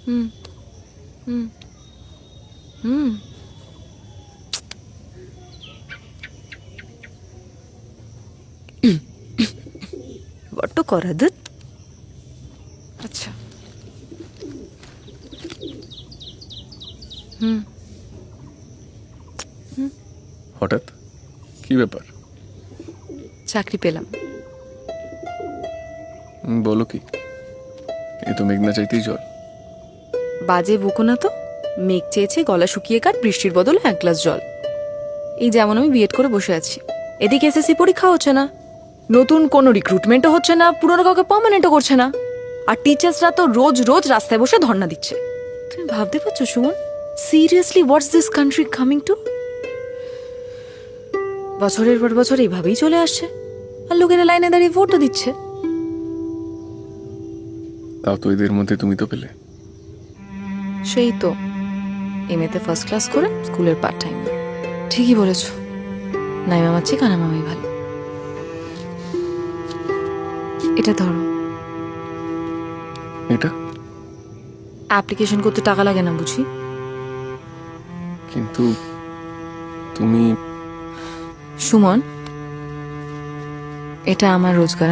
হুম হুম হুম বড্ড করা দুধ। আচ্ছা। হুম হুম হঠাৎ কি ব্যাপার? চাকরি পেলাম। বলো কি? এই তো মেঘনা চাইতেই জল। বাজে বকো না তো। মেঘ চেয়েছে গলা শুকিয়ে কাট, বৃষ্টির বদলে 1 গ্লাস জল। এই যেমন আমি বিএড করে বসে আছি, এদিকে এসএসসি পরীক্ষা হচ্ছে না, নতুন কোনো রিক্রুটমেন্টও হচ্ছে না, পুরনো কাউকে পার্মানেন্টও করছে না, আর টিচার্সরা তো রোজ রোজ রাস্তায় বসে ধর্ণা দিচ্ছে। তুমি ভাবতে পারছো Suman, seriously what's this country coming to? বছরের পর বছর এইভাবেই চলে আসছে, আর লোকেরা লাইনে দাঁড়িয়ে ভোটও দিচ্ছে। তাও তো এদের মধ্যে তুমি তো পেলে। সেই তো, এমএতে ফার্স্ট ক্লাস করে স্কুলের পার্ট টাইম। ঠিকই বলেছো, নাইমা মাছি কানা মামাই ভালো। এটা ধরো। এটা? অ্যাপ্লিকেশন করতে টাকা লাগে না বুঝি? কিন্তু তুমি সুমন, এটা আমার রোজগার।